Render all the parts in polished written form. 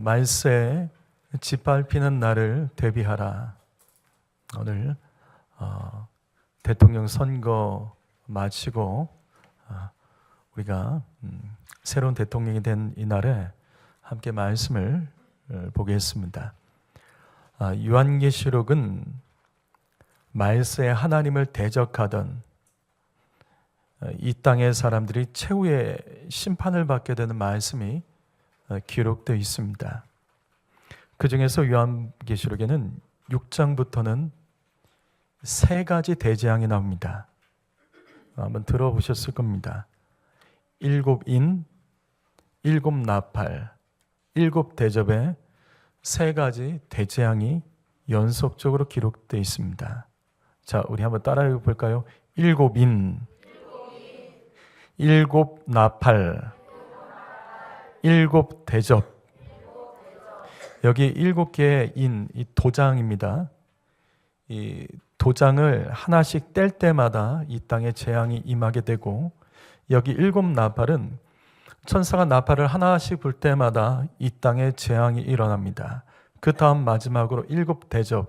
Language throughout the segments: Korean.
말세에 짓밟히는 날을 대비하라. 오늘 대통령 선거 마치고 우리가 새로운 대통령이 된 이 날에 함께 말씀을 보겠습니다. 요한계시록은 말세에 하나님을 대적하던 이 땅의 사람들이 최후의 심판을 받게 되는 말씀이 기록되어 있습니다. 그 중에서 요한계시록에는 6장부터는 세 가지 대재앙이 나옵니다. 한번 들어보셨을 겁니다. 7인, 7나팔, 7대접의 세 가지 대재앙이 연속적으로 기록되어 있습니다. 자, 우리 한번 따라해 볼까요? 7인, 7나팔, 7대접. 여기 7개의 인, 이 도장입니다. 이 도장을 하나씩 뗄 때마다 이 땅에 재앙이 임하게 되고, 여기 7나팔은 천사가 나팔을 하나씩 불 때마다 이 땅에 재앙이 일어납니다. 그 다음 마지막으로 7대접.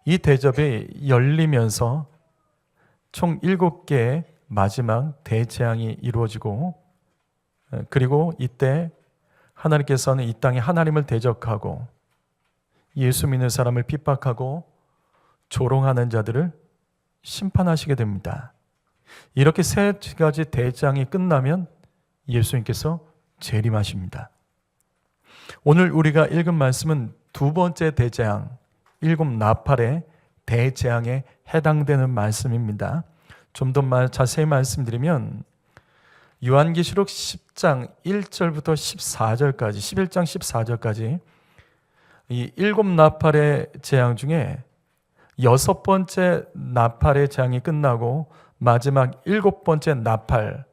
이 대접이 열리면서 총 7개의 마지막 대재앙이 이루어지고, 그리고 이때 하나님께서는 이 땅에 하나님을 대적하고 예수 믿는 사람을 핍박하고 조롱하는 자들을 심판하시게 됩니다. 이렇게 세 가지 대장이 끝나면 예수님께서 재림하십니다. 오늘 우리가 읽은 말씀은 두 번째 대재앙, 7나팔의 대재앙에 해당되는 말씀입니다. 좀 더 자세히 말씀드리면 요한계시록 10장 1절부터 14절까지, 11장 14절까지 이 7나팔의 재앙 중에 6번째 나팔의 재앙이 끝나고 마지막 7번째 나팔,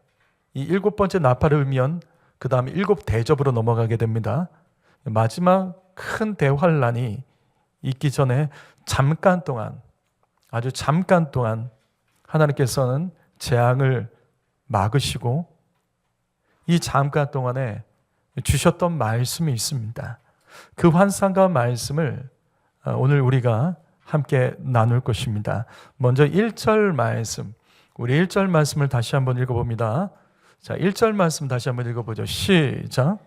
이 7번째 나팔을 울면 그 다음에 7대접으로 넘어가게 됩니다. 마지막 큰 대환란이 있기 전에 잠깐 동안, 아주 잠깐 동안 하나님께서는 재앙을 막으시고 이 잠깐 동안에 주셨던 말씀이 있습니다. 그 환상과 말씀을 오늘 우리가 함께 나눌 것입니다. 먼저 1절 말씀, 우리 1절 말씀을 다시 한번 읽어봅니다. 자, 1절 말씀 다시 한번 읽어보죠. 시작.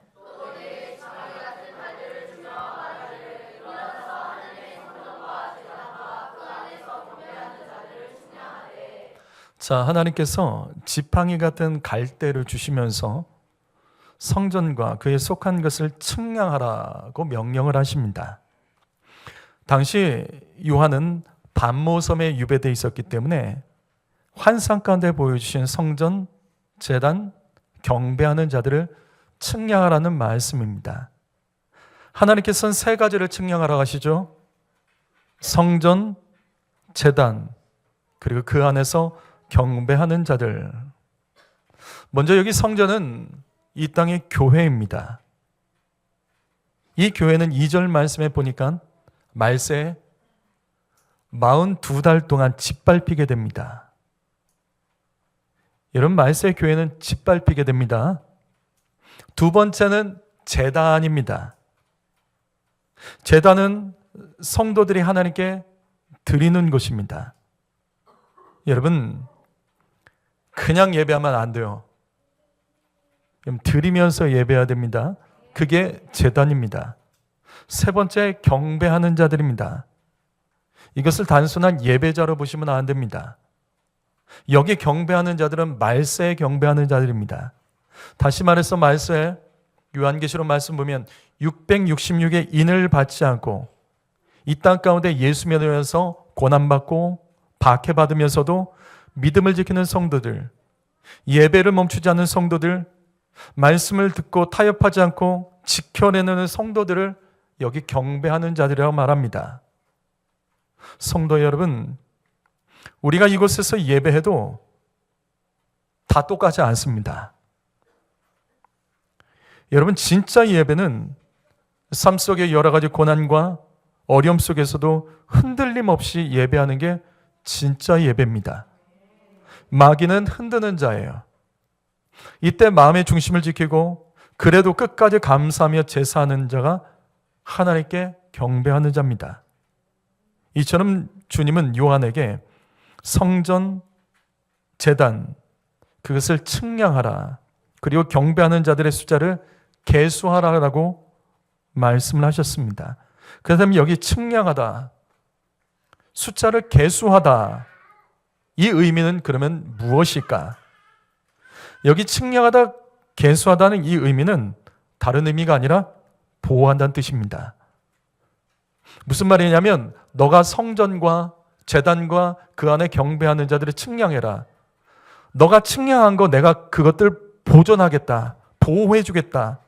자, 하나님께서 지팡이 같은 갈대를 주시면서 성전과 그에 속한 것을 측량하라고 명령을 하십니다. 당시 요한은 반모섬에 유배되어 있었기 때문에 환상 가운데 보여주신 성전, 제단, 경배하는 자들을 측량하라는 말씀입니다. 하나님께서는 세 가지를 측량하라고 하시죠. 성전, 제단, 그리고 그 안에서 경배하는 자들. 먼저 여기 성전은 이 땅의 교회입니다. 이 교회는 2절 말씀에 보니까 말세에 42달 동안 짓밟히게 됩니다. 여러분, 말세의 교회는 짓밟히게 됩니다. 두 번째는 제단입니다. 제단은 성도들이 하나님께 드리는 것입니다. 여러분, 그냥 예배하면 안 돼요. 드리면서 예배해야 됩니다. 그게 제단입니다. 세 번째, 경배하는 자들입니다. 이것을 단순한 예배자로 보시면 안 됩니다. 여기 경배하는 자들은 말세에 경배하는 자들입니다. 다시 말해서 말세에 요한계시록 말씀 보면 666의 인을 받지 않고 이 땅 가운데 예수 믿으면서 고난받고 박해받으면서도 믿음을 지키는 성도들, 예배를 멈추지 않는 성도들, 말씀을 듣고 타협하지 않고 지켜내는 성도들을 여기 경배하는 자들이라고 말합니다. 성도 여러분, 우리가 이곳에서 예배해도 다 똑같지 않습니다. 여러분, 진짜 예배는 삶 속의 여러 가지 고난과 어려움 속에서도 흔들림 없이 예배하는 게 진짜 예배입니다. 마귀는 흔드는 자예요. 이때 마음의 중심을 지키고 그래도 끝까지 감사하며 제사하는 자가 하나님께 경배하는 자입니다. 이처럼 주님은 요한에게 성전, 제단, 그것을 측량하라, 그리고 경배하는 자들의 숫자를 계수하라라고 말씀을 하셨습니다. 그다음에 여기 측량하다, 숫자를 계수하다, 이 의미는 그러면 무엇일까? 여기 측량하다, 계수하다는 이 의미는 다른 의미가 아니라 보호한다는 뜻입니다. 무슨 말이냐면 너가 성전과 제단과 그 안에 경배하는 자들을 측량해라. 너가 측량한 거 내가 그것들 보존하겠다, 보호해 주겠다,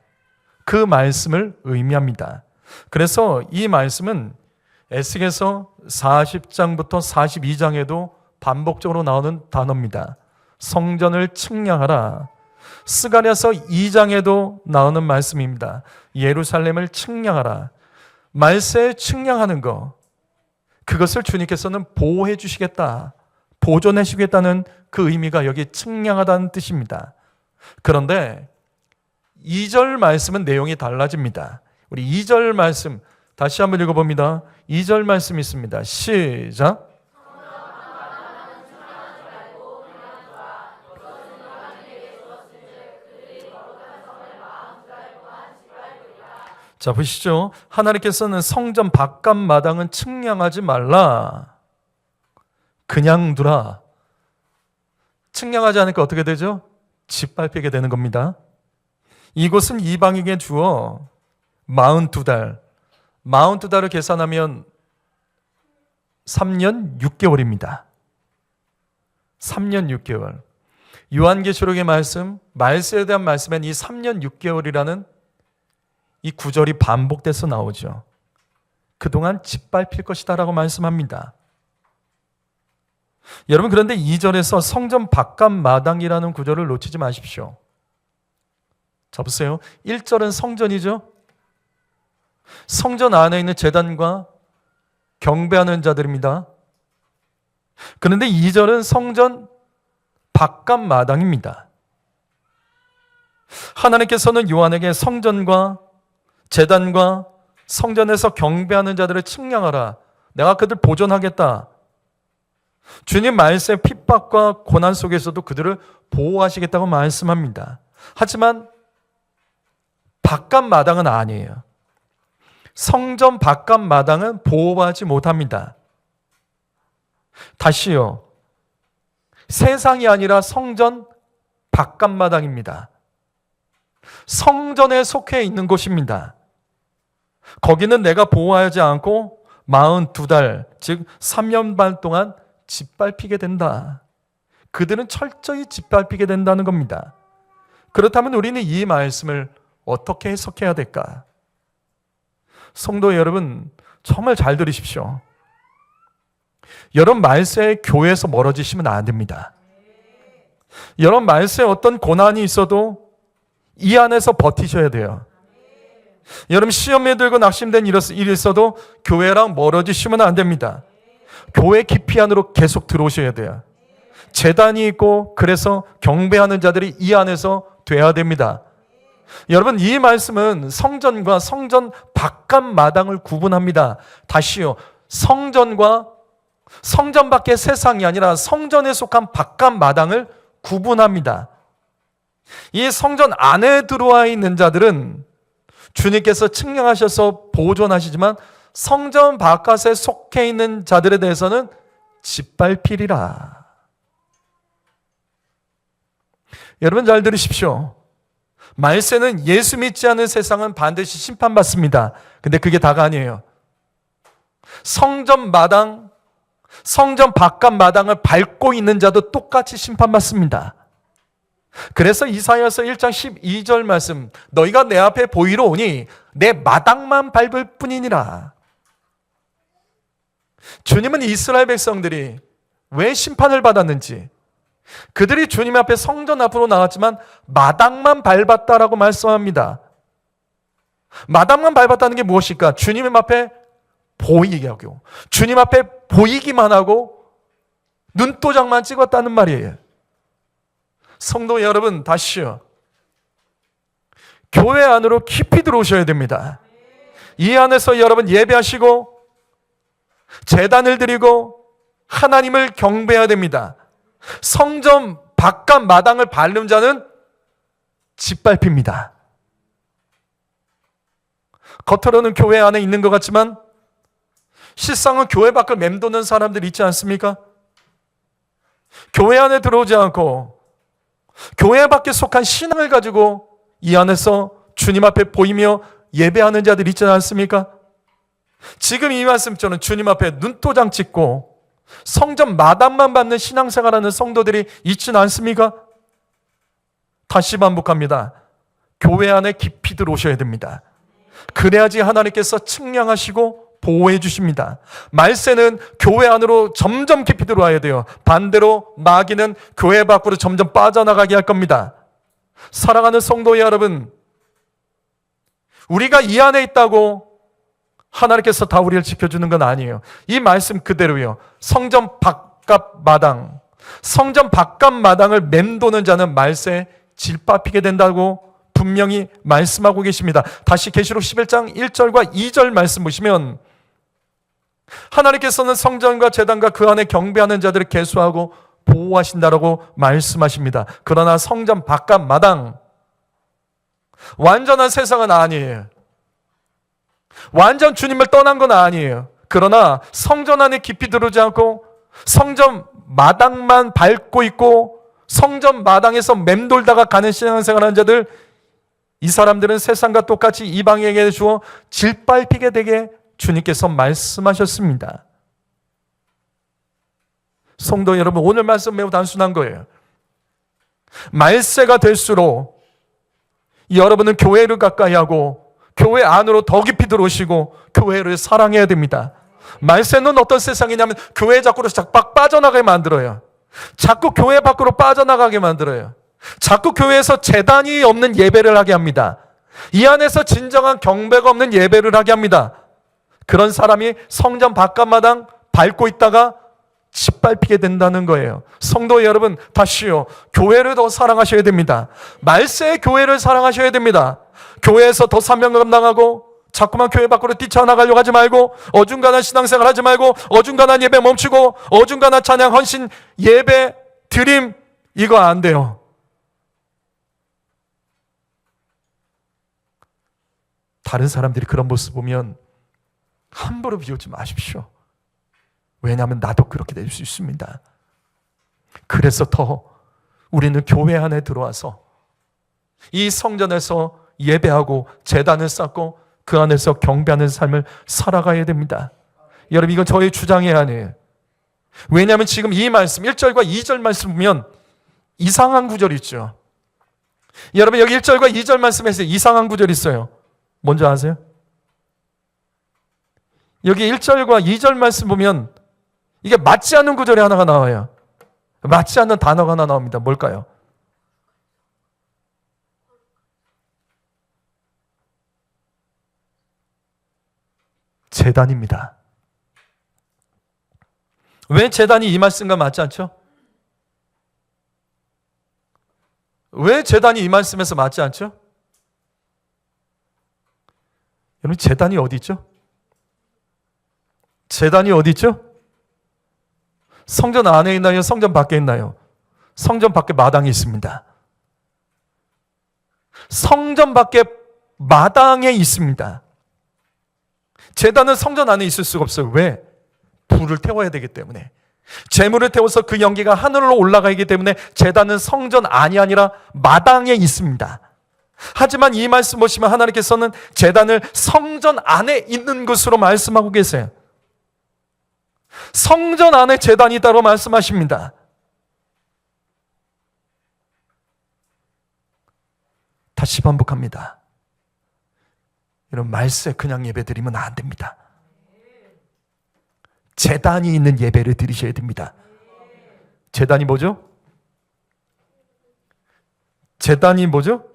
그 말씀을 의미합니다. 그래서 이 말씀은 에스겔서 40장부터 42장에도 반복적으로 나오는 단어입니다. 성전을 측량하라. 스가랴서 2장에도 나오는 말씀입니다. 예루살렘을 측량하라. 말세에 측량하는 거, 그것을 주님께서는 보호해 주시겠다, 보존해 주시겠다는 그 의미가 여기 측량하다는 뜻입니다. 그런데 2절 말씀은 내용이 달라집니다. 우리 2절 말씀 다시 한번 읽어봅니다. 2절 말씀이 있습니다. 시작. 자, 보시죠. 하나님께서는 성전 바깥 마당은 측량하지 말라, 그냥 두라. 측량하지 않으니까 어떻게 되죠? 짓밟히게 되는 겁니다. 이곳은 이방인에게 주어 42달, 42달을 계산하면 3년 6개월입니다. 3년 6개월. 요한계시록의 말씀, 말세에 대한 말씀엔 이 3년 6개월이라는 이 구절이 반복돼서 나오죠. 그동안 짓밟힐 것이다 라고 말씀합니다. 여러분, 그런데 2절에서 성전 바깥 마당이라는 구절을 놓치지 마십시오. 자, 보세요. 1절은 성전이죠. 성전 안에 있는 제단과 경배하는 자들입니다. 그런데 2절은 성전 바깥 마당입니다. 하나님께서는 요한에게 성전과 제단과 성전에서 경배하는 자들을 측량하라, 내가 그들 보존하겠다, 주님 말세 핍박과 고난 속에서도 그들을 보호하시겠다고 말씀합니다. 하지만 바깥 마당은 아니에요. 성전 바깥 마당은 보호하지 못합니다. 다시요, 세상이 아니라 성전 바깥 마당입니다. 성전에 속해 있는 곳입니다. 거기는 내가 보호하지 않고 42달, 즉 3년 반 동안 짓밟히게 된다. 그들은 철저히 짓밟히게 된다는 겁니다. 그렇다면 우리는 이 말씀을 어떻게 해석해야 될까? 성도 여러분, 정말 잘 들으십시오. 여러분, 말세에 교회에서 멀어지시면 안 됩니다. 여러분, 말세에 어떤 고난이 있어도 이 안에서 버티셔야 돼요. 여러분, 시험에 들고 낙심된 일이 있어도 교회랑 멀어지시면 안 됩니다. 교회 깊이 안으로 계속 들어오셔야 돼요. 제단이 있고 그래서 경배하는 자들이 이 안에서 돼야 됩니다. 여러분, 이 말씀은 성전과 성전 바깥 마당을 구분합니다. 다시요, 성전과 성전 밖의 세상이 아니라 성전에 속한 바깥 마당을 구분합니다. 이 성전 안에 들어와 있는 자들은 주님께서 측량하셔서 보존하시지만 성전 바깥에 속해 있는 자들에 대해서는 짓밟히리라. 여러분, 잘 들으십시오. 말세는 예수 믿지 않는 세상은 반드시 심판받습니다. 근데 그게 다가 아니에요. 성전 마당, 성전 바깥 마당을 밟고 있는 자도 똑같이 심판받습니다. 그래서 이사야서 1장 12절 말씀, 너희가 내 앞에 보이러 오니 내 마당만 밟을 뿐이니라. 주님은 이스라엘 백성들이 왜 심판을 받았는지, 그들이 주님 앞에 성전 앞으로 나왔지만 마당만 밟았다라고 말씀합니다. 마당만 밟았다는 게 무엇일까? 주님 앞에 보이게 하고, 주님 앞에 보이기만 하고 눈도장만 찍었다는 말이에요. 성도 여러분, 다시요, 교회 안으로 깊이 들어오셔야 됩니다. 이 안에서 여러분 예배하시고 제단을 드리고 하나님을 경배해야 됩니다. 성전 바깥 마당을 밟는 자는 짓밟힙니다. 겉으로는 교회 안에 있는 것 같지만 실상은 교회 밖을 맴도는 사람들이 있지 않습니까? 교회 안에 들어오지 않고 교회 밖에 속한 신앙을 가지고 이 안에서 주님 앞에 보이며 예배하는 자들이 있지 않습니까? 지금 이 말씀처럼 주님 앞에 눈도장 찍고 성전 마당만 받는 신앙생활하는 성도들이 있지는 않습니까? 다시 반복합니다. 교회 안에 깊이 들어오셔야 됩니다. 그래야지 하나님께서 측량하시고 보호해 주십니다. 말세는 교회 안으로 점점 깊이 들어와야 돼요. 반대로 마귀는 교회 밖으로 점점 빠져나가게 할 겁니다. 사랑하는 성도 여러분, 우리가 이 안에 있다고 하나님께서 다 우리를 지켜주는 건 아니에요. 이 말씀 그대로요. 성전 바깥 마당, 성전 바깥 마당을 맴도는 자는 말세에 질밟히게 된다고 분명히 말씀하고 계십니다. 다시 계시록 11장 1절과 2절 말씀 보시면 하나님께서는 성전과 제단과 그 안에 경배하는 자들을 계수하고 보호하신다라고 말씀하십니다. 그러나 성전 바깥 마당, 완전한 세상은 아니에요. 완전 주님을 떠난 건 아니에요. 그러나 성전 안에 깊이 들어오지 않고 성전 마당만 밟고 있고 성전 마당에서 맴돌다가 가는 신앙생활하는 자들, 이 사람들은 세상과 똑같이 이방인에게 주어 질밟히게 되게 주님께서 말씀하셨습니다. 성도 여러분, 오늘 말씀 매우 단순한 거예요. 말세가 될수록 여러분은 교회를 가까이 하고 교회 안으로 더 깊이 들어오시고 교회를 사랑해야 됩니다. 말세는 어떤 세상이냐면 교회 밖으로 자꾸 빠져나가게 만들어요. 자꾸 교회 밖으로 빠져나가게 만들어요. 자꾸 교회에서 제단이 없는 예배를 하게 합니다. 이 안에서 진정한 경배가 없는 예배를 하게 합니다. 그런 사람이 성전 바깥마당 밟고 있다가 짓밟히게 된다는 거예요. 성도 여러분, 다시요, 교회를 더 사랑하셔야 됩니다. 말세의 교회를 사랑하셔야 됩니다. 교회에서 더 사명 감당하고 자꾸만 교회 밖으로 뛰쳐나가려고 하지 말고 어중간한 신앙생활 하지 말고 어중간한 예배 멈추고 어중간한 찬양 헌신 예배 드림, 이거 안 돼요. 다른 사람들이 그런 모습 보면 함부로 비웃지 마십시오. 왜냐하면 나도 그렇게 될 수 있습니다. 그래서 더 우리는 교회 안에 들어와서 이 성전에서 예배하고 제단을 쌓고 그 안에서 경배하는 삶을 살아가야 됩니다. 여러분, 이건 저의 주장이 아니에요. 왜냐하면 지금 이 말씀 1절과 2절 말씀 보면 이상한 구절이 있죠. 여러분, 여기 1절과 2절 말씀에서 이상한 구절이 있어요. 뭔지 아세요? 여기 1절과 2절 말씀 보면 이게 맞지 않는 구절이 하나가 나와요. 맞지 않는 단어가 하나 나옵니다. 뭘까요? 제단입니다. 왜 제단이 이 말씀과 맞지 않죠? 왜 제단이 이 말씀에서 맞지 않죠? 여러분, 제단이 어디 있죠? 제단이 어디 있죠? 성전 안에 있나요? 성전 밖에 있나요? 성전 밖에 마당이 있습니다. 성전 밖에 마당에 있습니다. 제단은 성전 안에 있을 수가 없어요. 왜? 불을 태워야 되기 때문에. 재물을 태워서 그 연기가 하늘로 올라가기 때문에 제단은 성전 안이 아니라 마당에 있습니다. 하지만 이 말씀 보시면 하나님께서는 제단을 성전 안에 있는 것으로 말씀하고 계세요. 성전 안에 제단이 있다고 말씀하십니다. 다시 반복합니다. 여러분, 말세 그냥 예배 드리면 안 됩니다. 제단이 있는 예배를 드리셔야 됩니다. 제단이 뭐죠? 제단이 뭐죠?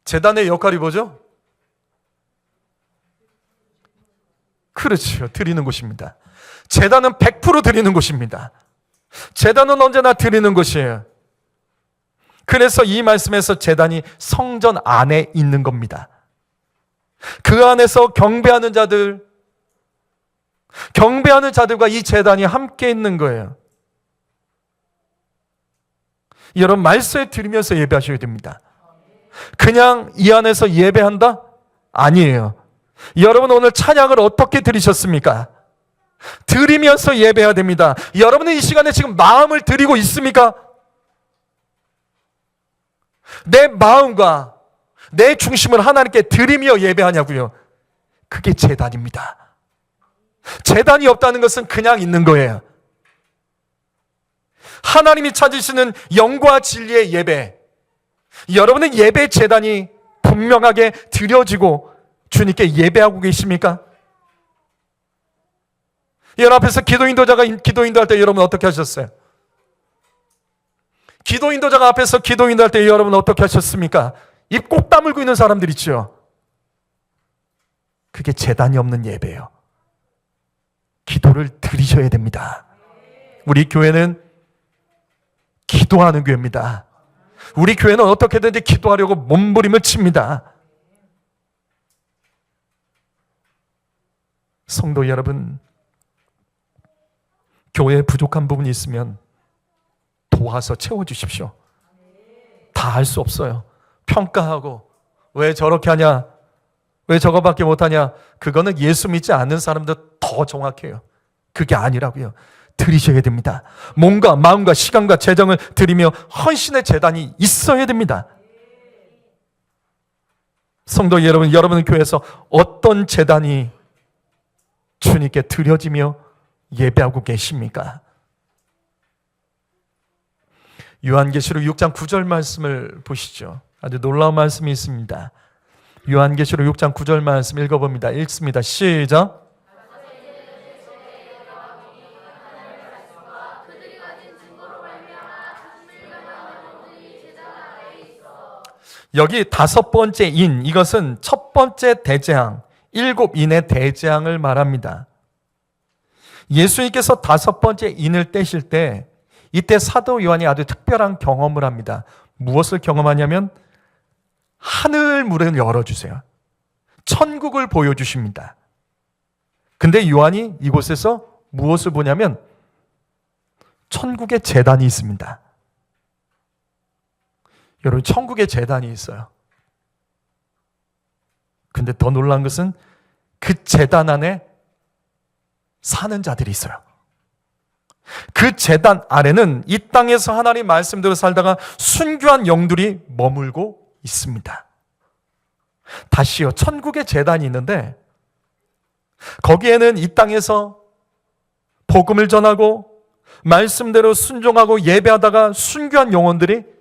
제단의 역할이 뭐죠? 그렇죠. 드리는 곳입니다. 제단은 100% 드리는 곳입니다. 제단은 언제나 드리는 곳이에요. 그래서 이 말씀에서 제단이 성전 안에 있는 겁니다. 그 안에서 경배하는 자들과 이 제단이 함께 있는 거예요. 여러분, 말씀에 들으면서 예배하셔야 됩니다. 그냥 이 안에서 예배한다? 아니에요. 여러분, 오늘 찬양을 어떻게 드리셨습니까? 드리면서 예배해야 됩니다. 여러분은 이 시간에 지금 마음을 드리고 있습니까? 내 마음과 내 중심을 하나님께 드리며 예배하냐고요. 그게 제단입니다. 제단이 없다는 것은 그냥 있는 거예요. 하나님이 찾으시는 영과 진리의 예배, 여러분은 예배 제단이 분명하게 드려지고 주님께 예배하고 계십니까? 여러분 앞에서 기도 인도할 때 여러분 어떻게 하셨어요? 기도 인도자가 앞에서 기도 인도할 때 여러분 어떻게 하셨습니까? 입 꼭 다물고 있는 사람들 있죠. 그게 제단이 없는 예배예요. 기도를 드리셔야 됩니다. 우리 교회는 기도하는 교회입니다. 우리 교회는 어떻게든지 기도하려고 몸부림을 칩니다. 성도 여러분, 교회에 부족한 부분이 있으면 도와서 채워주십시오. 다 할 수 없어요. 평가하고 왜 저렇게 하냐, 왜 저거밖에 못하냐, 그거는 예수 믿지 않는 사람들 더 정확해요. 그게 아니라고요. 드리셔야 됩니다. 몸과 마음과 시간과 재정을 드리며 헌신의 제단이 있어야 됩니다. 성도 여러분, 여러분 교회에서 어떤 제단이 주님께 드려지며 예배하고 계십니까? 요한계시록 6장 9절 말씀을 보시죠. 아주 놀라운 말씀이 있습니다. 요한계시록 6장 9절 말씀 읽어봅니다. 읽습니다. 시작. 여기 다섯 번째 인, 이것은 첫 번째 대재앙, 일곱 인의 대재앙을 말합니다. 예수님께서 다섯 번째 인을 떼실 때 이때 사도 요한이 아주 특별한 경험을 합니다. 무엇을 경험하냐면 하늘 문을 열어주세요. 천국을 보여주십니다. 근데 요한이 이곳에서 무엇을 보냐면 천국의 제단이 있습니다. 여러분, 천국에 제단이 있어요. 근데 더 놀라운 것은 그 제단 안에 사는 자들이 있어요. 그 제단 아래는 이 땅에서 하나님 말씀대로 살다가 순교한 영들이 머물고 있습니다. 다시요, 천국에 제단이 있는데 거기에는 이 땅에서 복음을 전하고 말씀대로 순종하고 예배하다가 순교한 영혼들이,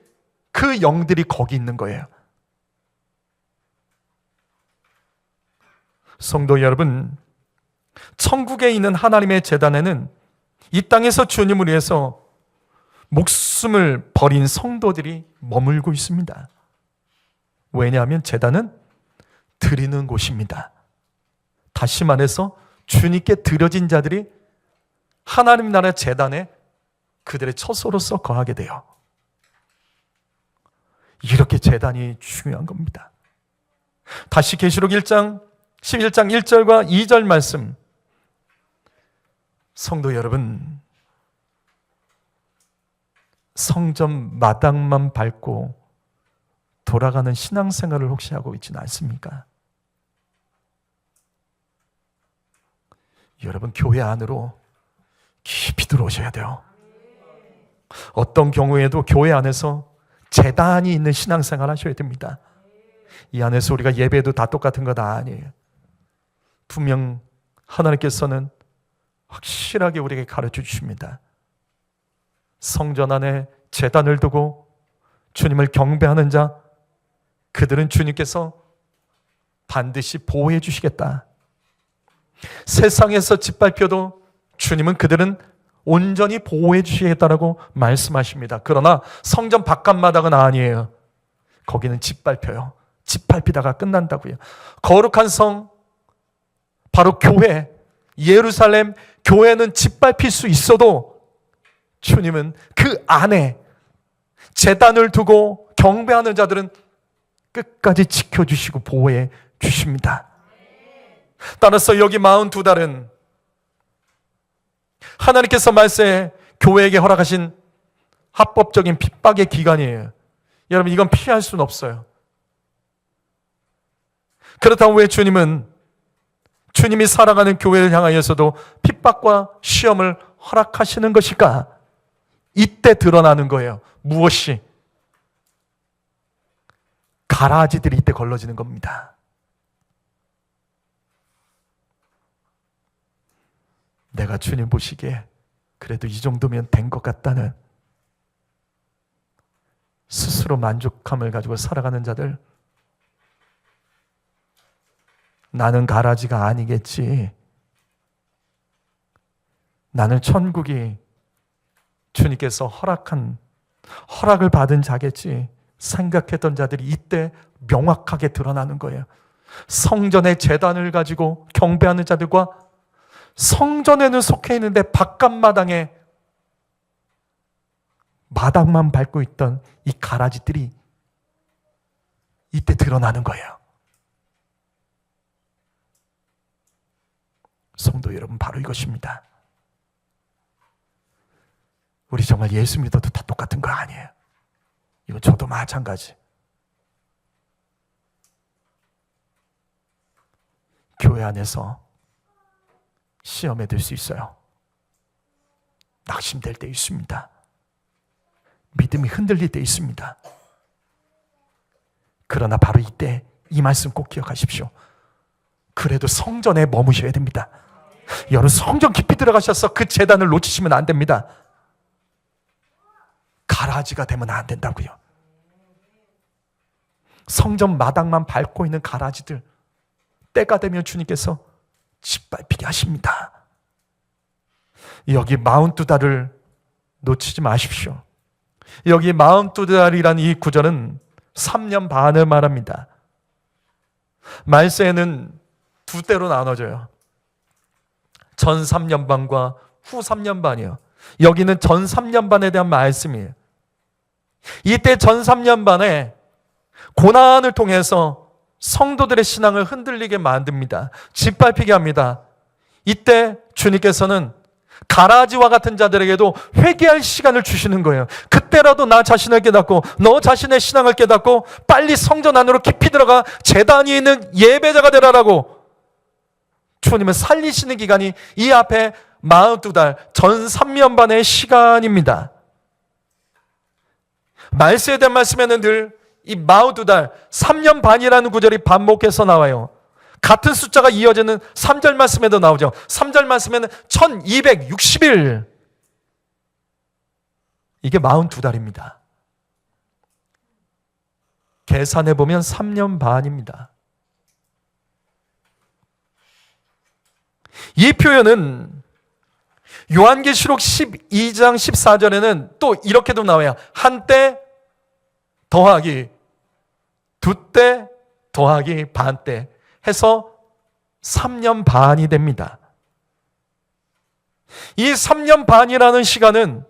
그 영들이 거기 있는 거예요. 성도 여러분, 천국에 있는 하나님의 제단에는 이 땅에서 주님을 위해서 목숨을 버린 성도들이 머물고 있습니다. 왜냐하면 제단은 드리는 곳입니다. 다시 말해서 주님께 드려진 자들이 하나님 나라 제단에 그들의 처소로서 거하게 돼요. 이렇게 제단이 중요한 겁니다. 다시 계시록 1장 11장 1절과 2절 말씀, 성도 여러분, 성전 마당만 밟고 돌아가는 신앙생활을 혹시 하고 있지는 않습니까? 여러분, 교회 안으로 깊이 들어오셔야 돼요. 어떤 경우에도 교회 안에서 제단이 있는 신앙생활 하셔야 됩니다. 이 안에서 우리가 예배도 다 똑같은 거 다 아니에요. 분명 하나님께서는 확실하게 우리에게 가르쳐 주십니다. 성전 안에 제단을 두고 주님을 경배하는 자, 그들은 주님께서 반드시 보호해 주시겠다. 세상에서 짓밟혀도 주님은 그들은 온전히 보호해 주시겠다라고 말씀하십니다. 그러나 성전 바깥마당은 아니에요. 거기는 짓밟혀요. 짓밟히다가 끝난다고요. 거룩한 성, 바로 교회, 예루살렘 교회는 짓밟힐 수 있어도 주님은 그 안에 제단을 두고 경배하는 자들은 끝까지 지켜주시고 보호해 주십니다. 따라서 여기 42달은 하나님께서 말세 교회에게 허락하신 합법적인 핍박의 기간이에요. 여러분, 이건 피할 수는 없어요. 그렇다고 왜 주님이 살아가는 교회를 향하여서도 핍박과 시험을 허락하시는 것일까? 이때 드러나는 거예요. 무엇이? 가라지들이 이때 걸러지는 겁니다. 내가 주님 보시기에 그래도 이 정도면 된 것 같다는 스스로 만족함을 가지고 살아가는 자들, 나는 가라지가 아니겠지, 나는 천국이 주님께서 허락을 받은 자겠지 생각했던 자들이 이때 명확하게 드러나는 거예요. 성전의 제단을 가지고 경배하는 자들과 성전에는 속해 있는데 바깥마당에 마당만 밟고 있던 이 가라지들이 이때 드러나는 거예요. 성도 여러분, 바로 이것입니다. 우리 정말 예수 믿어도 다 똑같은 거 아니에요. 이건 저도 마찬가지. 교회 안에서 시험에 들 수 있어요. 낙심될 때 있습니다. 믿음이 흔들릴 때 있습니다. 그러나 바로 이때 이 말씀 꼭 기억하십시오. 그래도 성전에 머무셔야 됩니다. 여러분, 성전 깊이 들어가셔서 그 제단을 놓치시면 안 됩니다. 가라지가 되면 안 된다고요. 성전 마당만 밟고 있는 가라지들, 때가 되면 주님께서 짓밟히게 하십니다. 여기 42달을 놓치지 마십시오. 여기 42달이라는 이 구절은 3년 반을 말합니다. 말세에는 두 때로 나눠져요. 전 3년 반과 후 3년 반이에요. 여기는 전 3년 반에 대한 말씀이에요. 이때 전 3년 반에 고난을 통해서 성도들의 신앙을 흔들리게 만듭니다. 짓밟히게 합니다. 이때 주님께서는 가라지와 같은 자들에게도 회개할 시간을 주시는 거예요. 그때라도 나 자신을 깨닫고 너 자신의 신앙을 깨닫고 빨리 성전 안으로 깊이 들어가 제단 위에 있는 예배자가 되라라고 주님을 살리시는 기간이 이 앞에 42달 전 3년 반의 시간입니다. 말세에 대한 말씀에는 늘 이 42달 3년 반이라는 구절이 반복해서 나와요. 같은 숫자가 이어지는 3절 말씀에도 나오죠. 3절 말씀에는 1260일, 이게 42달입니다. 계산해 보면 3년 반입니다. 이 표현은 요한계시록 12장 14절에는 또 이렇게도 나와요. 한때 더하기 두 때 더하기 반 때 해서 3년 반이 됩니다. 이 3년 반이라는 시간은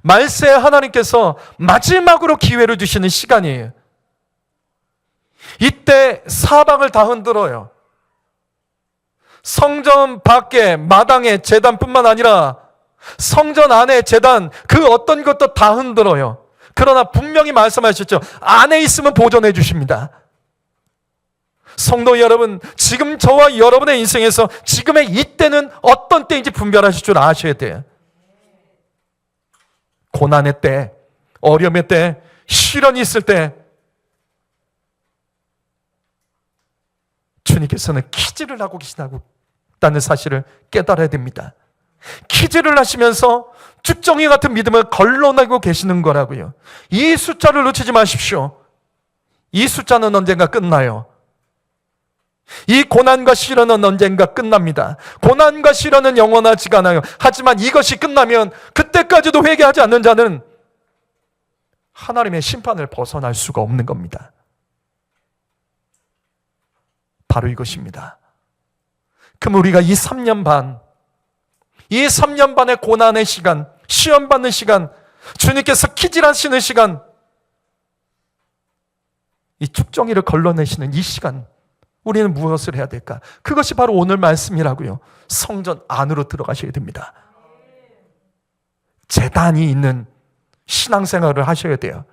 말세에 하나님께서 마지막으로 기회를 주시는 시간이에요. 이때 사방을 다 흔들어요. 성전 밖에 마당에 제단뿐만 아니라 성전 안에 제단 그 어떤 것도 다 흔들어요. 그러나 분명히 말씀하셨죠. 안에 있으면 보존해 주십니다. 성도 여러분, 지금 저와 여러분의 인생에서 지금의 이때는 어떤 때인지 분별하실 줄 아셔야 돼요. 고난의 때, 어려움의 때, 시련이 있을 때 주님께서는 키즈를 하고 계시다는 사실을 깨달아야 됩니다. 키즈를 하시면서 쭉정이 같은 믿음을 걸러내고 계시는 거라고요. 이 숫자를 놓치지 마십시오. 이 숫자는 언젠가 끝나요. 이 고난과 시련은 언젠가 끝납니다. 고난과 시련은 영원하지가 않아요. 하지만 이것이 끝나면 그때까지도 회개하지 않는 자는 하나님의 심판을 벗어날 수가 없는 겁니다. 바로 이것입니다. 그럼 우리가 이 3년 반의 고난의 시간, 시험받는 시간, 주님께서 키질하시는 시간, 이 축정이를 걸러내시는 이 시간, 우리는 무엇을 해야 될까? 그것이 바로 오늘 말씀이라고요. 성전 안으로 들어가셔야 됩니다. 제단이 있는 신앙생활을 하셔야 돼요.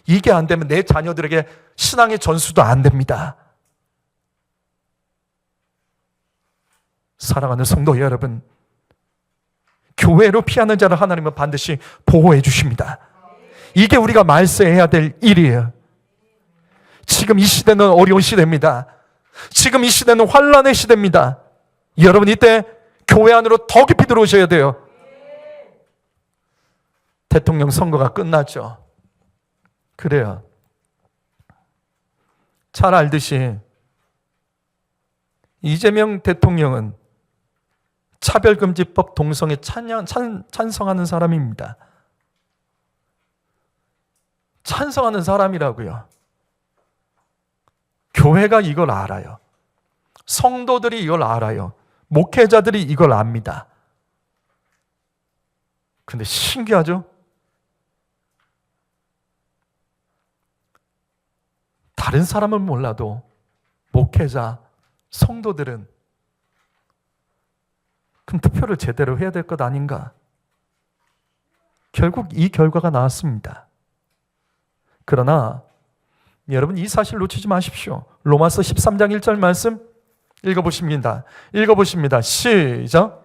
이게 안 되면 내 자녀들에게 신앙의 전수도 안 됩니다. 사랑하는 성도 여러분, 교회로 피하는 자를 하나님은 반드시 보호해 주십니다. 이게 우리가 말세해야 될 일이에요. 지금 이 시대는 어려운 시대입니다. 지금 이 시대는 환란의 시대입니다. 여러분, 이때 교회 안으로 더 깊이 들어오셔야 돼요. 대통령 선거가 끝났죠. 그래요. 잘 알듯이 이재명 대통령은 차별금지법 동성애 찬성하는 사람입니다. 찬성하는 사람이라고요. 교회가 이걸 알아요. 성도들이 이걸 알아요. 목회자들이 이걸 압니다. 근데 신기하죠? 다른 사람은 몰라도 목회자, 성도들은 그럼 투표를 제대로 해야 될 것 아닌가? 결국 이 결과가 나왔습니다. 그러나 여러분, 이 사실 놓치지 마십시오. 로마서 13장 1절 말씀 읽어보십니다. 시작.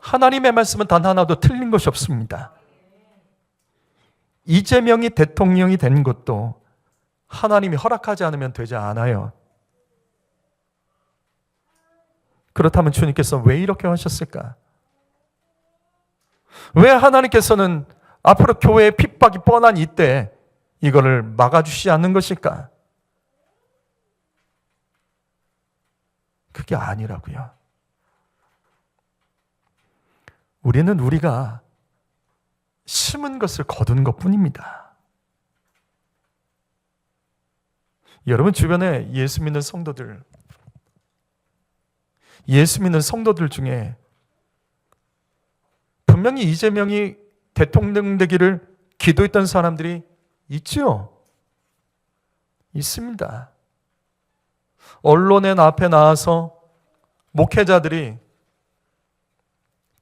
하나님의 말씀은 단 하나도 틀린 것이 없습니다. 이재명이 대통령이 된 것도 하나님이 허락하지 않으면 되지 않아요. 그렇다면 주님께서 왜 이렇게 하셨을까? 왜 하나님께서는 앞으로 교회의 핍박이 뻔한 이때 이거를 막아주시지 않는 것일까? 그게 아니라고요. 우리는 우리가 심은 것을 거둔 것뿐입니다. 여러분 주변에 예수 믿는 성도들 중에 분명히 이재명이 대통령 되기를 기도했던 사람들이 있죠? 있습니다. 언론의 앞에 나와서 목회자들이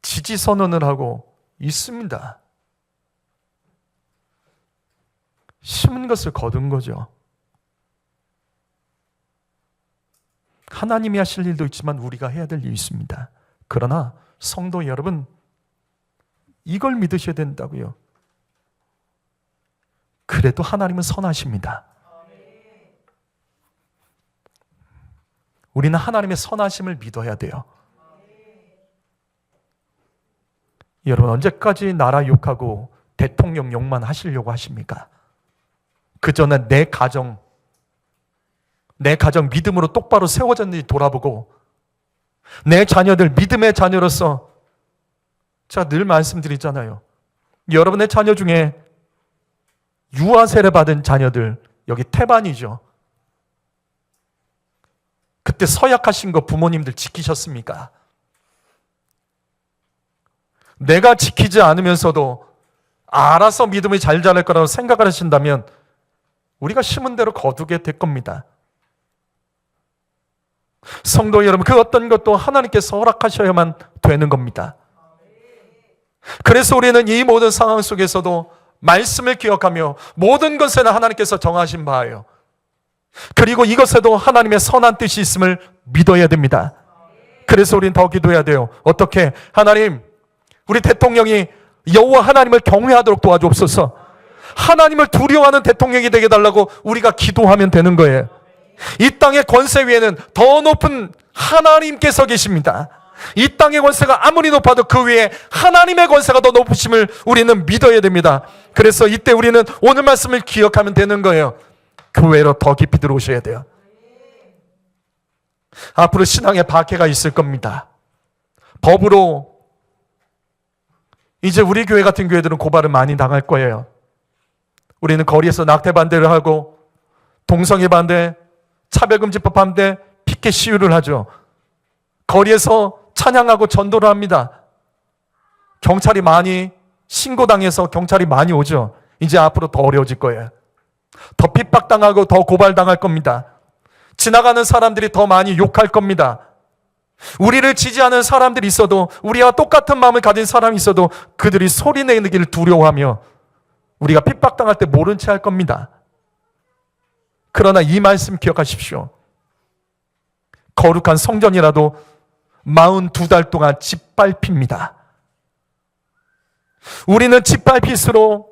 지지 선언을 하고 있습니다. 심은 것을 거둔 거죠. 하나님이 하실 일도 있지만 우리가 해야 될 일이 있습니다. 그러나 성도 여러분, 이걸 믿으셔야 된다고요. 그래도 하나님은 선하십니다. 우리는 하나님의 선하심을 믿어야 돼요. 여러분, 언제까지 나라 욕하고 대통령 욕만 하시려고 하십니까? 그 전에 내 가정 믿음으로 똑바로 세워졌는지 돌아보고 내 자녀들 믿음의 자녀로서, 제가 늘 말씀드리잖아요. 여러분의 자녀 중에 유아 세례 받은 자녀들, 여기 태반이죠. 그때 서약하신 거 부모님들 지키셨습니까? 내가 지키지 않으면서도 알아서 믿음이 잘 자랄 거라고 생각을 하신다면 우리가 심은 대로 거두게 될 겁니다. 성도 여러분, 그 어떤 것도 하나님께서 허락하셔야만 되는 겁니다. 그래서 우리는 이 모든 상황 속에서도 말씀을 기억하며 모든 것에는 하나님께서 정하신 바예요. 그리고 이것에도 하나님의 선한 뜻이 있음을 믿어야 됩니다. 그래서 우리는 더 기도해야 돼요. 어떻게? 하나님, 우리 대통령이 여호와 하나님을 경외하도록 도와주옵소서. 하나님을 두려워하는 대통령이 되게 해달라고 우리가 기도하면 되는 거예요. 이 땅의 권세 위에는 더 높은 하나님께서 계십니다. 이 땅의 권세가 아무리 높아도 그 위에 하나님의 권세가 더 높으심을 우리는 믿어야 됩니다. 그래서 이때 우리는 오늘 말씀을 기억하면 되는 거예요. 교회로 더 깊이 들어오셔야 돼요. 앞으로 신앙의 박해가 있을 겁니다. 법으로 이제 우리 교회 같은 교회들은 고발을 많이 당할 거예요. 우리는 거리에서 낙태 반대를 하고 동성애 반대, 차별금지법 반대 피켓 시위를 하죠. 거리에서 찬양하고 전도를 합니다. 경찰이 많이 신고당해서 경찰이 많이 오죠. 이제 앞으로 더 어려워질 거예요. 더 핍박당하고 더 고발당할 겁니다. 지나가는 사람들이 더 많이 욕할 겁니다. 우리를 지지하는 사람들이 있어도, 우리와 똑같은 마음을 가진 사람이 있어도 그들이 소리내기를 두려워하며 우리가 핍박당할 때 모른 채 할 겁니다. 그러나 이 말씀 기억하십시오. 거룩한 성전이라도 42달 동안 짓밟힙니다. 우리는 짓밟힐수록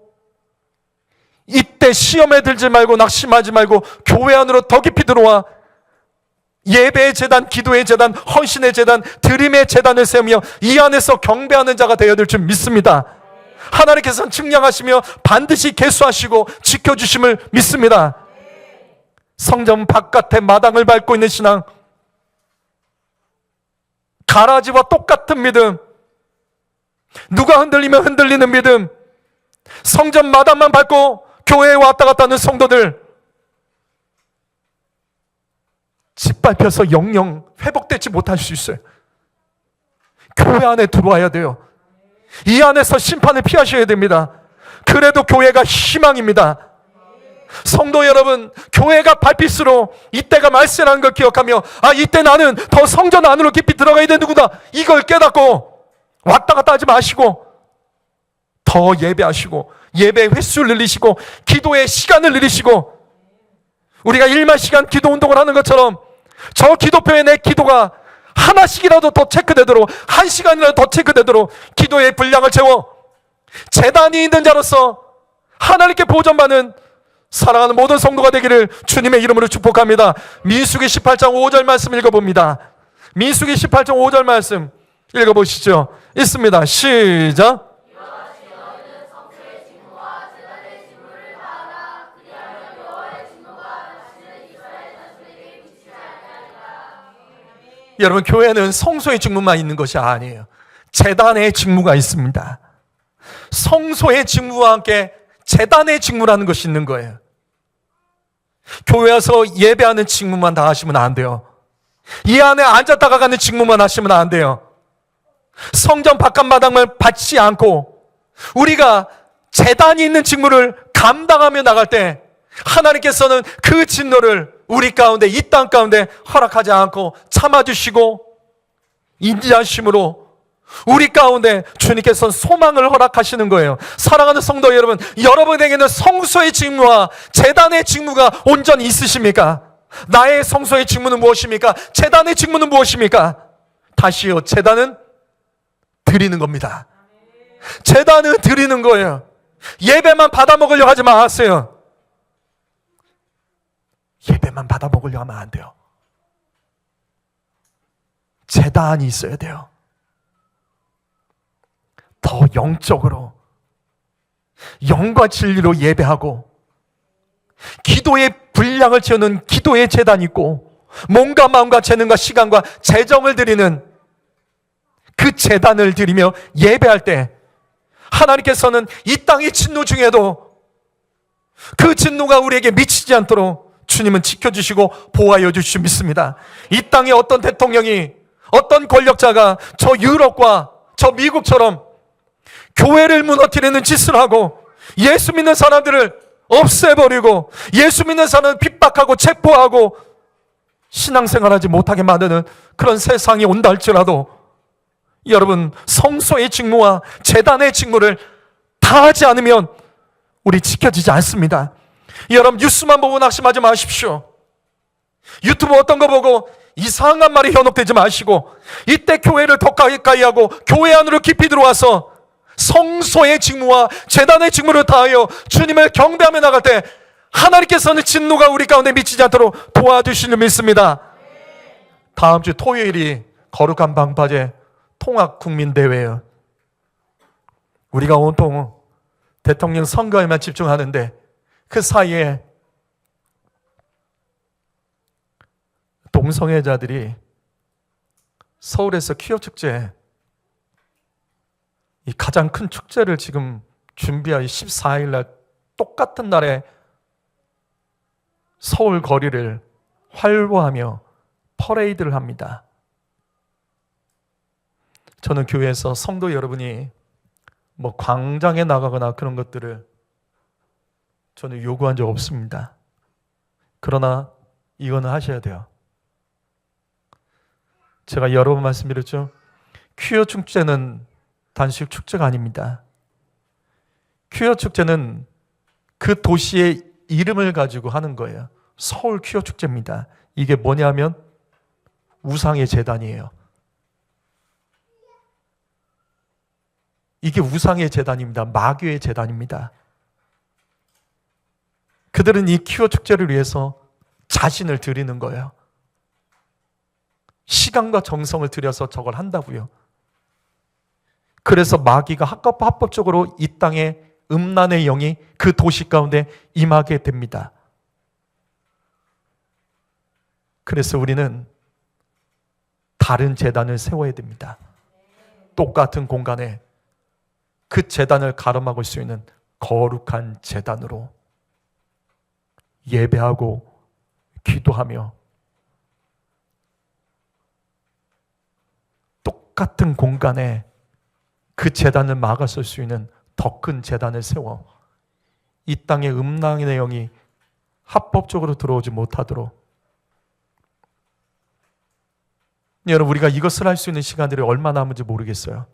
이때 시험에 들지 말고 낙심하지 말고 교회 안으로 더 깊이 들어와 예배의 제단, 기도의 제단, 헌신의 제단, 드림의 제단을 세우며 이 안에서 경배하는 자가 되어야 될 줄 믿습니다. 하나님께서는 측량하시며 반드시 계수하시고 지켜주심을 믿습니다. 성전 바깥에 마당을 밟고 있는 신앙, 가라지와 똑같은 믿음, 누가 흔들리면 흔들리는 믿음, 성전 마당만 밟고 교회에 왔다 갔다 하는 성도들, 짓밟혀서 영영 회복되지 못할 수 있어요. 교회 안에 들어와야 돼요. 이 안에서 심판을 피하셔야 됩니다. 그래도 교회가 희망입니다. 성도 여러분, 교회가 밟힐수록 이때가 말세라는 걸 기억하며, 이때 나는 더 성전 안으로 깊이 들어가야 되는구나, 이걸 깨닫고 왔다 갔다 하지 마시고 더 예배하시고 예배 횟수를 늘리시고 기도의 시간을 늘리시고, 우리가 1만 시간 기도 운동을 하는 것처럼 저 기도표에 내 기도가 하나씩이라도 더 체크되도록, 1시간이라도 더 체크되도록 기도의 분량을 채워 제단이 있는 자로서 하나님께 보존받는 사랑하는 모든 성도가 되기를 주님의 이름으로 축복합니다. 민수기 18장 5절 말씀 읽어봅니다. 민수기 18장 5절 말씀 읽어보시죠. 있습니다. 시작. 여러분, 교회는 성소의 직무만 있는 것이 아니에요. 제단의 직무가 있습니다. 성소의 직무와 함께 제단의 직무라는 것이 있는 거예요. 교회 와서 예배하는 직무만 다 하시면 안 돼요. 이 안에 앉았다가 가는 직무만 하시면 안 돼요. 성전 바깥마당을 받지 않고 우리가 제단이 있는 직무를 감당하며 나갈 때 하나님께서는 그 진노를 우리 가운데, 이 땅 가운데 허락하지 않고 참아주시고 인자하심으로 우리 가운데 주님께서는 소망을 허락하시는 거예요. 사랑하는 성도 여러분, 여러분에게는 성소의 직무와 제단의 직무가 온전히 있으십니까? 나의 성소의 직무는 무엇입니까? 제단의 직무는 무엇입니까? 다시요, 제단은 드리는 겁니다. 제단은 드리는 거예요. 예배만 받아 먹으려고 하지 마세요. 예배만 받아 먹으려고 하면 안 돼요. 제단이 있어야 돼요. 더 영적으로, 영과 진리로 예배하고 기도의 분량을 채우는 기도의 제단이 있고, 몸과 마음과 재능과 시간과 재정을 드리는 그 제단을 드리며 예배할 때 하나님께서는 이 땅의 진노 중에도 그 진노가 우리에게 미치지 않도록 주님은 지켜주시고 보호하여 주시고 믿습니다. 이 땅에 어떤 대통령이, 어떤 권력자가 저 유럽과 저 미국처럼 교회를 무너뜨리는 짓을 하고 예수 믿는 사람들을 없애버리고 예수 믿는 사람을 핍박하고 체포하고 신앙생활하지 못하게 만드는 그런 세상이 온다 할지라도, 여러분, 성소의 직무와 제단의 직무를 다 하지 않으면 우리 지켜지지 않습니다. 여러분, 뉴스만 보고 낙심하지 마십시오. 유튜브 어떤 거 보고 이상한 말이 현혹되지 마시고 이때 교회를 더 가까이 하고 교회 안으로 깊이 들어와서 성소의 직무와 제단의 직무를 다하여 주님을 경배하며 나갈 때 하나님께서는 진노가 우리 가운데 미치지 않도록 도와주시는 믿습니다. 다음 주 토요일이 거룩한 방파제 통합국민대회예요. 우리가 온통 대통령 선거에만 집중하는데 그 사이에 동성애자들이 서울에서 퀴어 축제, 이 가장 큰 축제를 지금 준비할 14일 날 똑같은 날에 서울 거리를 활보하며 퍼레이드를 합니다. 저는 교회에서 성도 여러분이 광장에 나가거나 그런 것들을 저는 요구한 적 없습니다. 그러나 이거는 하셔야 돼요. 제가 여러 번 말씀드렸죠. 퀴어 축제는 단식 축제가 아닙니다. 퀴어 축제는 그 도시의 이름을 가지고 하는 거예요. 서울 퀴어 축제입니다. 이게 뭐냐면 우상의 제단이에요. 이게 우상의 제단입니다. 마귀의 제단입니다. 그들은 이 퀴어 축제를 위해서 자신을 드리는 거예요. 시간과 정성을 들여서 저걸 한다고요. 그래서 마귀가 합법적으로 이 땅에 음란의 영이 그 도시 가운데 임하게 됩니다. 그래서 우리는 다른 제단을 세워야 됩니다. 똑같은 공간에 그 제단을 가름막을 수 있는 거룩한 제단으로 예배하고 기도하며 똑같은 공간에 그 제단을 막아설 수 있는 더 큰 제단을 세워 이 땅에 음란의 영이 합법적으로 들어오지 못하도록. 여러분, 우리가 이것을 할 수 있는 시간들이 얼마나 남은지 모르겠어요.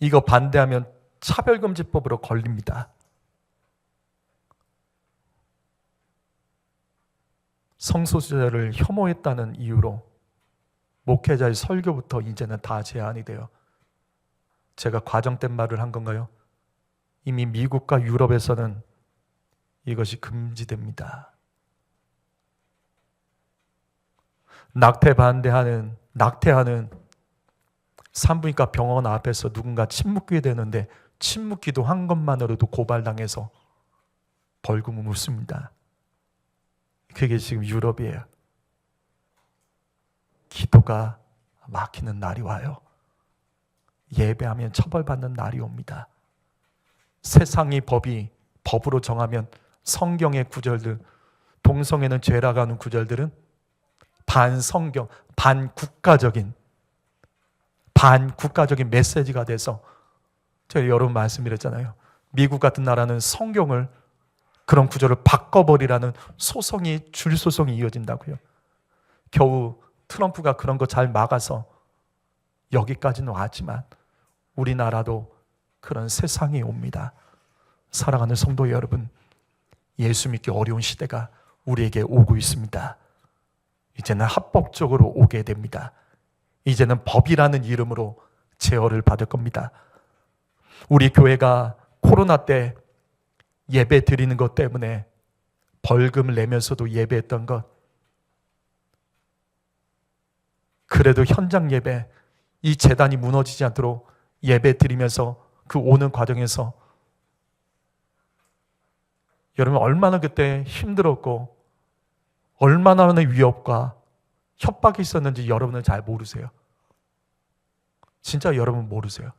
이거 반대하면 차별금지법으로 걸립니다. 성소수자를 혐오했다는 이유로 목회자의 설교부터 이제는 다 제한이 돼요. 제가 과장된 말을 한 건가요? 이미 미국과 유럽에서는 이것이 금지됩니다. 낙태하는 산부인과 병원 앞에서 누군가 침묵기도 되는데 침묵기도 한 것만으로도 고발당해서 벌금을 묻습니다. 그게 지금 유럽이에요. 기도가 막히는 날이 와요. 예배하면 처벌받는 날이 옵니다. 세상의 법으로 정하면 성경의 구절들, 동성애는 죄라고 하는 구절들은 반성경, 반국가적인 메시지가 돼서 제가 여러 번 말씀드렸잖아요. 미국 같은 나라는 성경을 그런 구절을 바꿔버리라는 줄소송이 이어진다고요. 겨우 트럼프가 그런 거 잘 막아서 여기까지는 왔지만 우리나라도 그런 세상이 옵니다. 사랑하는 성도 여러분, 예수 믿기 어려운 시대가 우리에게 오고 있습니다. 이제는 합법적으로 오게 됩니다. 이제는 법이라는 이름으로 제어를 받을 겁니다. 우리 교회가 코로나 때 예배 드리는 것 때문에 벌금을 내면서도 예배했던 것, 그래도 현장 예배, 이 재단이 무너지지 않도록 예배 드리면서 그 오는 과정에서 여러분 얼마나 그때 힘들었고 얼마나 많은 위협과 협박이 있었는지 여러분은 잘 모르세요. 진짜 여러분 모르세요.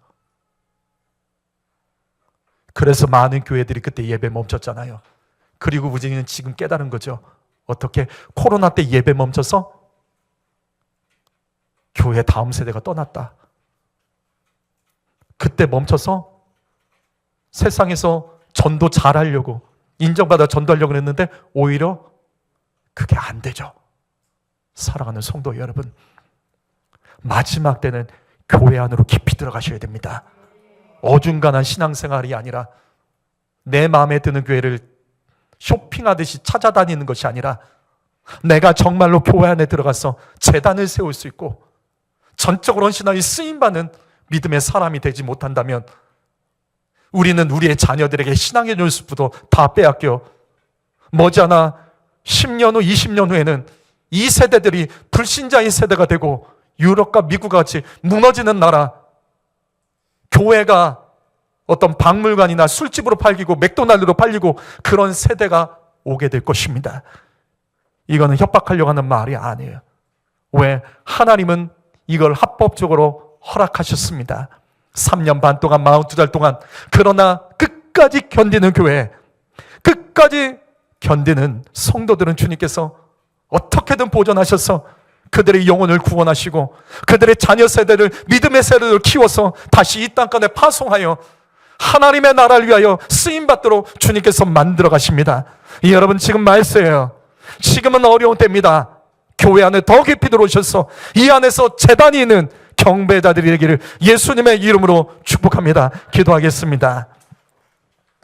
그래서 많은 교회들이 그때 예배 멈췄잖아요. 그리고 우리는 지금 깨달은 거죠. 어떻게 코로나 때 예배 멈춰서 교회 다음 세대가 떠났다. 그때 멈춰서 세상에서 전도 잘하려고 인정받아 전도하려고 했는데 오히려 그게 안 되죠. 사랑하는 성도 여러분, 마지막 때는 교회 안으로 깊이 들어가셔야 됩니다. 어중간한 신앙생활이 아니라 내 마음에 드는 교회를 쇼핑하듯이 찾아다니는 것이 아니라 내가 정말로 교회 안에 들어가서 제단을 세울 수 있고 전적으로 헌신하여 쓰임받는 믿음의 사람이 되지 못한다면 우리는 우리의 자녀들에게 신앙의 연습부도 다 빼앗겨 머지않아 10년 후, 20년 후에는 이 세대들이 불신자의 세대가 되고 유럽과 미국 같이 무너지는 나라, 교회가 어떤 박물관이나 술집으로 팔리고 맥도날드로 팔리고 그런 세대가 오게 될 것입니다. 이거는 협박하려고 하는 말이 아니에요. 왜? 하나님은 이걸 합법적으로 허락하셨습니다. 3년 반 동안 42달 동안. 그러나 끝까지 견디는 교회, 끝까지 견디는 성도들은 주님께서 어떻게든 보존하셔서 그들의 영혼을 구원하시고 그들의 자녀 세대를, 믿음의 세대를 키워서 다시 이 땅간에 파송하여 하나님의 나라를 위하여 쓰임받도록 주님께서 만들어 가십니다. 여러분, 지금 말세예요. 지금은 어려운 때입니다. 교회 안에 더 깊이 들어오셔서 이 안에서 제단이 있는 경배자들이 되기를 예수님의 이름으로 축복합니다. 기도하겠습니다.